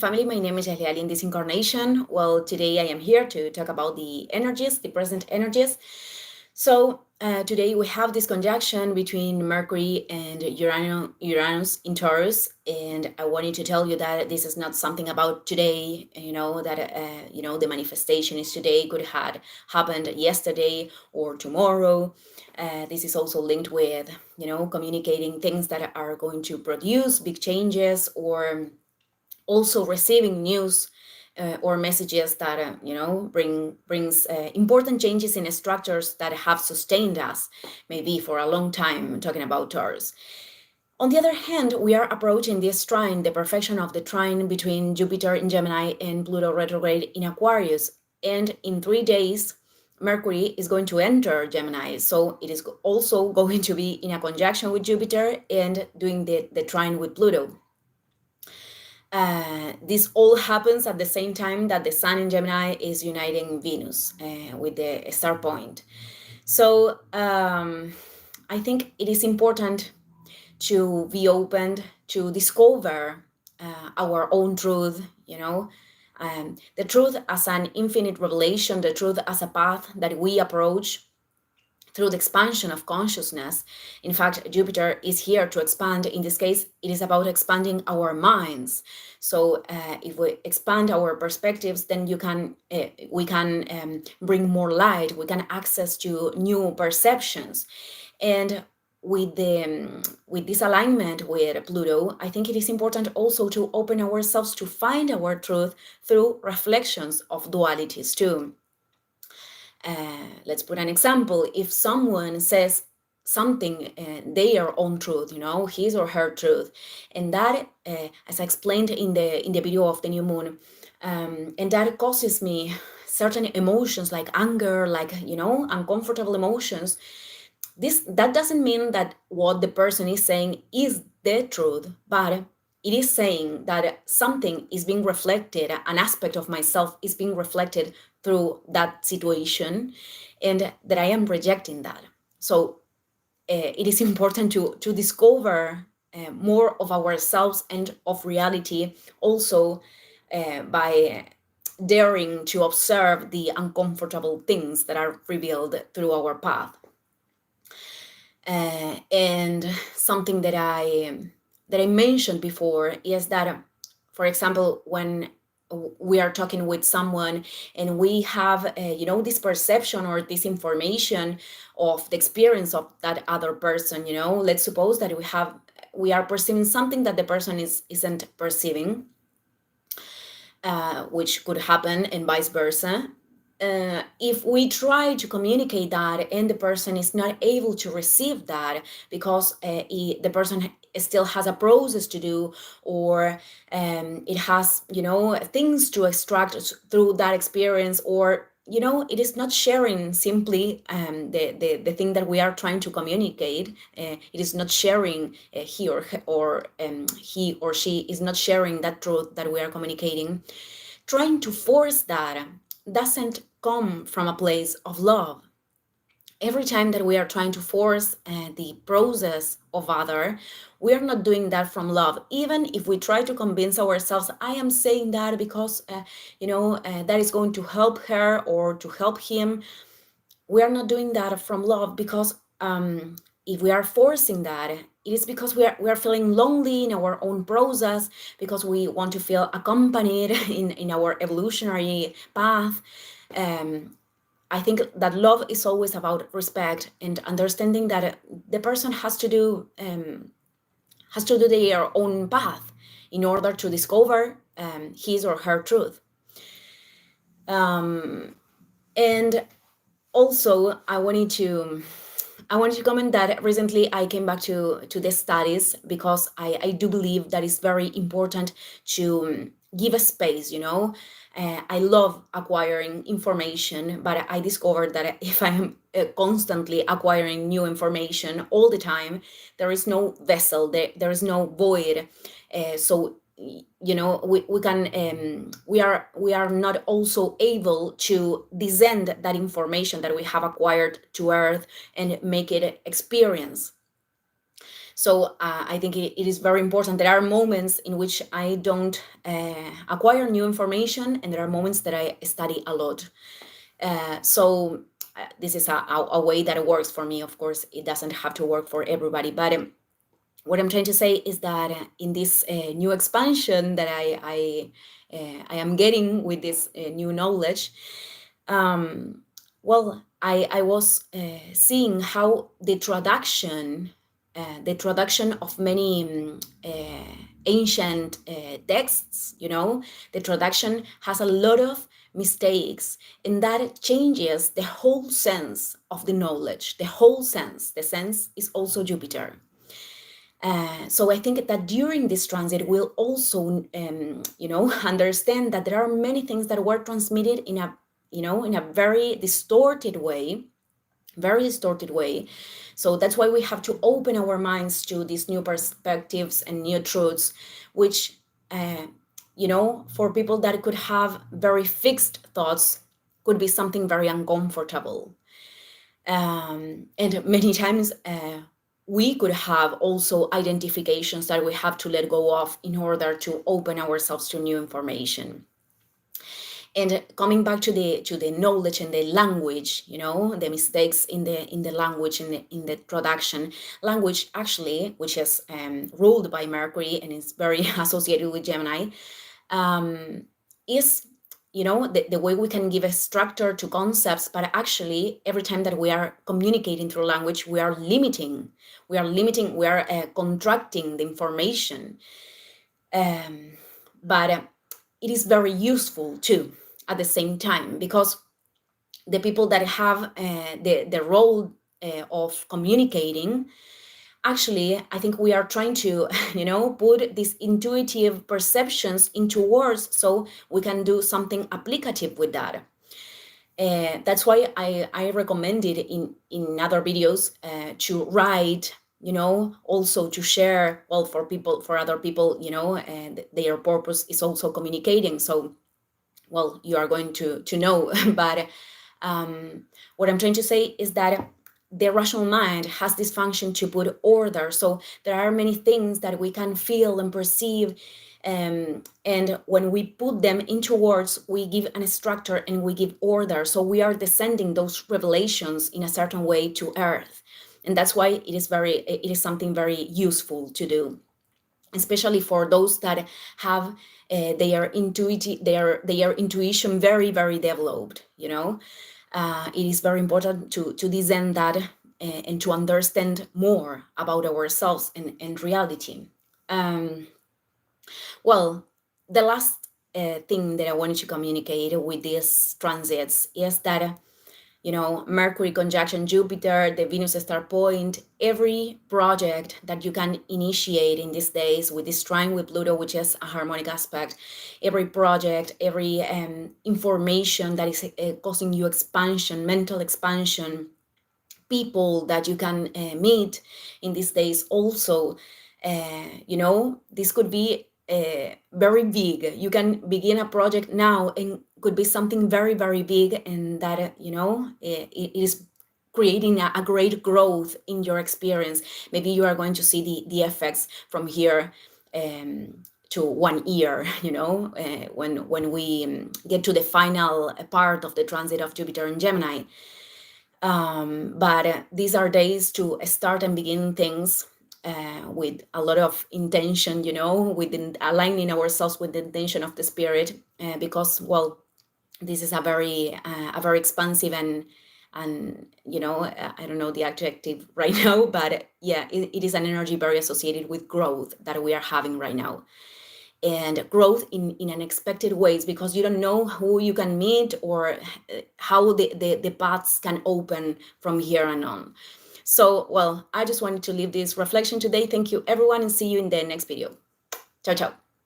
family. My name is Eliali in this incarnation. Well, today I am here to talk about the energies, the present energies. So today we have this conjunction between Mercury and Uranus in Taurus, and I wanted to tell you that this is not something about today. The manifestation is today, could have happened yesterday or tomorrow. This is also linked with communicating things that are going to produce big changes, or also receiving news or messages that brings important changes in structures that have sustained us maybe for a long time. I'm talking about Taurus. On the other hand, we are approaching this trine, the perfection of the trine between Jupiter in Gemini and Pluto retrograde in Aquarius. And in 3 days, Mercury is going to enter Gemini. So it is also going to be in a conjunction with Jupiter and doing the trine with Pluto. This all happens at the same time that the Sun in Gemini is uniting Venus with the star point. So I think it is important to be open to discover our own truth, the truth as an infinite revelation, the truth as a path that we approach through the expansion of consciousness. In fact, Jupiter is here to expand. In this case, it is about expanding our minds. So if we expand our perspectives, then we can bring more light, we can access to new perceptions. And with this alignment with Pluto, I think it is important also to open ourselves to find our truth through reflections of dualities too. Let's put an example. If someone says something, their own truth, his or her truth, and that, as I explained in the video of the new moon, and that causes me certain emotions like anger, like uncomfortable emotions. That doesn't mean that what the person is saying is the truth, but it is saying that something is being reflected, an aspect of myself is being reflected through that situation, and that I am rejecting that. So it is important to discover more of ourselves and of reality, also by daring to observe the uncomfortable things that are revealed through our path. And something that I mentioned before is that, for example, when we are talking with someone and we have this perception or this information of the experience of that other person, let's suppose that we are perceiving something that the person isn't perceiving, which could happen, and vice versa. If we try to communicate that and the person is not able to receive that because the person still has a process to do, or it has things to extract through that experience, or it is not sharing simply the thing that we are trying to communicate. It is not sharing, he or she is not sharing that truth that we are communicating. Trying to force that doesn't come from a place of love. Every time that we are trying to force the process of other, we are not doing that from love. Even if we try to convince ourselves, I am saying that because that is going to help her or to help him, we are not doing that from love, because if we are forcing that, it is because we are feeling lonely in our own process, because we want to feel accompanied in our evolutionary path. I think that love is always about respect and understanding that the person has to do their own path in order to discover his or her truth. And also, I wanted to comment that recently I came back to the studies, because I do believe that it's very important to give a space. I love acquiring information, but I discovered that if I am constantly acquiring new information all the time, there is no vessel, there is no void. So we are not also able to descend that information that we have acquired to earth and make it experience. So I think it is very important. There are moments in which I don't acquire new information, and there are moments that I study a lot. So this is a way that it works for me. Of course, it doesn't have to work for everybody, but what I'm trying to say is that in this new expansion that I am getting with this new knowledge, well, I was seeing how the traduction of many ancient texts, the traduction has a lot of mistakes, and that changes the whole sense of the knowledge, the whole sense. The sense is also Jupiter. So I think that during this transit, we'll also, understand that there are many things that were transmitted in a very distorted way. So that's why we have to open our minds to these new perspectives and new truths, which, for people that could have very fixed thoughts, could be something very uncomfortable. And many times we could have also identifications that we have to let go of in order to open ourselves to new information. And coming back to the knowledge and the language, the mistakes in the language, in the traduction, language actually, which is ruled by Mercury and is very associated with Gemini, is the way we can give a structure to concepts, but actually every time that we are communicating through language, we are contracting the information. But it is very useful too at the same time, because the people that have the role of communicating, actually, I think we are trying to, put these intuitive perceptions into words so we can do something applicative with that. That's why I recommended in other videos to write, also to share, well, for other people, and their purpose is also communicating. So, well, you are going to know, but what I'm trying to say is that the rational mind has this function to put order. So there are many things that we can feel and perceive, and when we put them into words, we give a structure and we give order. So we are descending those revelations in a certain way to Earth, and that's why it is something very useful to do, especially for those that have their intuition very, very developed. It is very important to discern that and to understand more about ourselves and reality. Well, the last thing that I wanted to communicate with these transits is that Mercury conjunction Jupiter, the Venus star point, every project that you can initiate in these days with this trine with Pluto, which is a harmonic aspect, every project, every information that is causing you expansion, mental expansion, people that you can meet in these days also, this could be very big. You can begin a project now and could be something very, very big, and that it is creating a great growth in your experience. Maybe you are going to see the effects from here to 1 year, when we get to the final part of the transit of Jupiter in Gemini. But these are days to start and begin things with a lot of intention, with aligning ourselves with the intention of the spirit, because, well, this is a very expansive and I don't know the adjective right now, but yeah, it is an energy very associated with growth that we are having right now. And growth in unexpected ways, because you don't know who you can meet or how the paths can open from here and on. So, well, I just wanted to leave this reflection today. Thank you, everyone, and see you in the next video. Ciao, ciao.